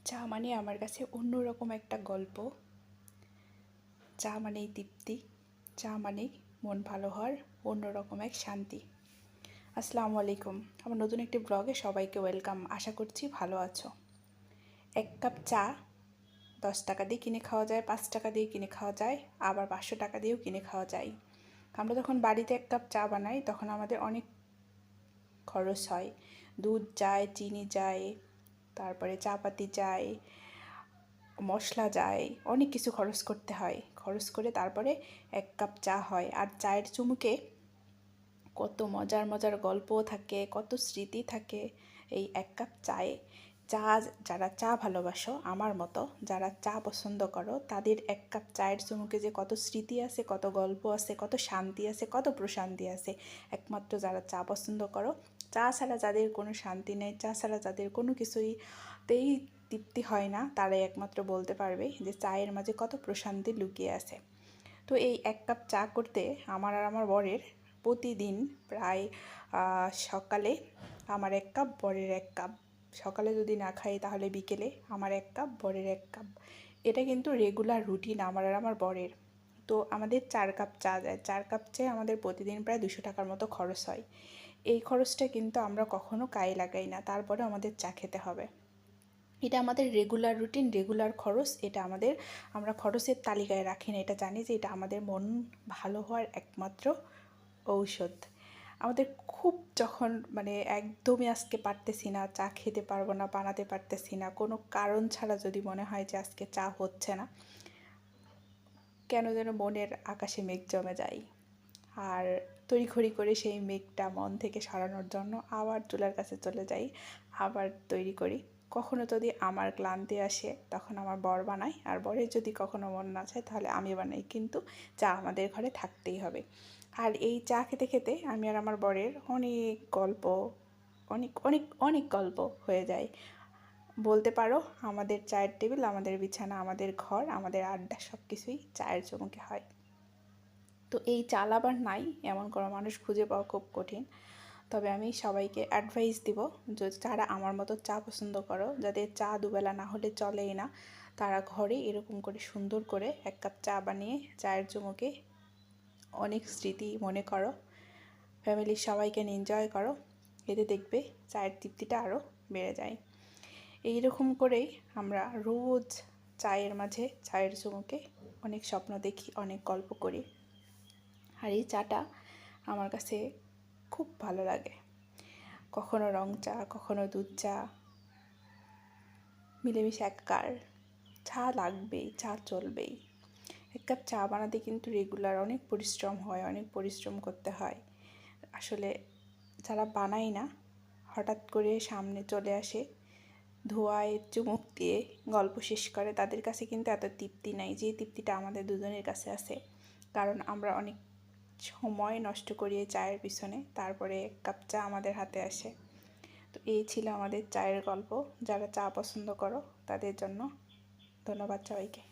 চা মানে আমার কাছে অন্যরকম একটা গল্প। চা মানেই তৃপ্তি, চা মানেই মন ভালো হওয়ার অন্যরকম এক শান্তি। আসসালামু আলাইকুম, আমার নতুন একটি ব্লগে সবাইকে ওয়েলকাম। আশা করছি ভালো আছো। এক কাপ চা 10 টাকা দিয়ে কিনে খাওয়া যায়, 5 টাকা দিয়ে কিনে খাওয়া যায়, আবার 500 টাকা দিয়েও কিনে খাওয়া যায়। আমরা যখন বাড়িতে এক কাপ চা বানাই তখন আমাদের অনেক খরচ হয়। দুধ যায়, চিনি যায়, তারপরে চা পাতি যায়, মশলা যায়, অনেক কিছু খরচ করতে হয়। খরচ করে তারপরে এক কাপ চা হয়। আর চায়ের চুমুকে কত মজার মজার গল্পও থাকে, কত স্মৃতি থাকে এই এক কাপ চায়ে। চা যারা চা ভালোবাসো, আমার মতো যারা চা পছন্দ করো, তাদের এক কাপ চায়ের চুমুকে যে কত স্মৃতি আছে, কত গল্প আছে, কত শান্তি আছে, কত প্রশান্তি আছে, একমাত্র যারা চা পছন্দ করো। চা ছাড়া যাদের কোনো শান্তি নেই, চা ছাড়া যাদের কোনো কিছুইতেই তৃপ্তি হয় না, তারাই একমাত্র বলতে পারবে যে চায়ের মাঝে কত প্রশান্তি লুকিয়ে আছে। তো এই এক কাপ চা করতে আমার আর আমার বরের প্রতিদিন প্রায় সকালে আমার এক কাপ, বরের এক কাপ, সকালে যদি না খাই তাহলে বিকেলে আমার এক কাপ, বরের এক কাপ। এটা কিন্তু রেগুলার রুটিন আমার আর আমার বরের। তো আমাদের 4 কাপ চা যায়। 4 কাপ চায়ে আমাদের প্রতিদিন প্রায় 200 টাকার মতো খরচ হয়। এই খরচটা কিন্তু আমরা কখনো গায়ে লাগাই না, তারপরে আমাদের চা খেতে হবে। এটা আমাদের রেগুলার রুটিন, রেগুলার খরচ। এটা আমরা খরচের তালিকায় রাখি না, এটা জানি যে এটা আমাদের মন ভালো হওয়ার একমাত্র ঔষধ। আমাদের খুব যখন একদমই আজকে পারতেছি না, চা খেতে পারবো না, বানাতে পারতেছি না, কোনো কারণ ছাড়া যদি মনে হয় যে আজকে চা হচ্ছে না, কেন যেন মনের আকাশে মেঘ জমে যায়। আর তড়িঘড়ি করে সেই মেঘটা মন থেকে সরানোর জন্য আবার চুলার কাছে চলে যাই, আবার তৈরি করি। কখনো যদি আমার ক্লান্তি আসে তখন আমার বর বানায়, আর বরের যদি কখনো মন না চায় তাহলে আমি বানাই, কিন্তু চা আমাদের ঘরে থাকতেই হবে। আর এই চা খেতে খেতে আমি আর আমার বরের অনেক গল্প, অনেক অনেক অনেক গল্প হয়ে যায়। বলতে পারো আমাদের চায়ের টেবিল, আমাদের বিছানা, আমাদের ঘর, আমাদের আড্ডা সব কিছুই চায়ের চুমুকে হয়। তো এই চাল আবার নাই এমন কোনো মানুষ খুঁজে পাওয়া খুব কঠিন। তবে আমি সবাইকে অ্যাডভাইস দিব, যারা আমার মতো চা পছন্দ করো, যাদের চা দুবেলা না হলে চলেই না, তারা ঘরে এরকম করে সুন্দর করে এক কাপ চা বানিয়ে চায়ের চুমুকে অনেক স্মৃতি মনে করো, ফ্যামিলির সবাইকে এনজয় করো। এতে দেখবে চায়ের তৃপ্তিটা আরও বেড়ে যায়। এইরকম করেই আমরা রোজ চায়ের মাঝে, চায়ের চুমুকে অনেক স্বপ্ন দেখি, অনেক গল্প করি। আর এই চাটা আমার কাছে খুব ভালো লাগে। কখনো রং চা, কখনো দুধ চা, মিলেমিশে একাকার। চা লাগবেই, চা চলবেই। এক কাপ চা বানাতে কিন্তু রেগুলার অনেক পরিশ্রম হয়, অনেক পরিশ্রম করতে হয়। আসলে যারা বানায় না, হঠাৎ করে সামনে চলে আসে, ধোয়ায় চুমুক দিয়ে গল্প শেষ করে, তাদের কাছে কিন্তু এত তৃপ্তি নাই যে তৃপ্তিটা আমাদের দুজনের কাছে আছে। কারণ আমরা অনেক সময় নষ্ট করি এই চায়ের পিছনে, তারপরে এক কাপ চা আমাদের হাতে আসে। তো এই ছিল আমাদের চায়ের গল্প। যারা চা পছন্দ করো তাদের জন্য ধন্যবাদ সবাইকে।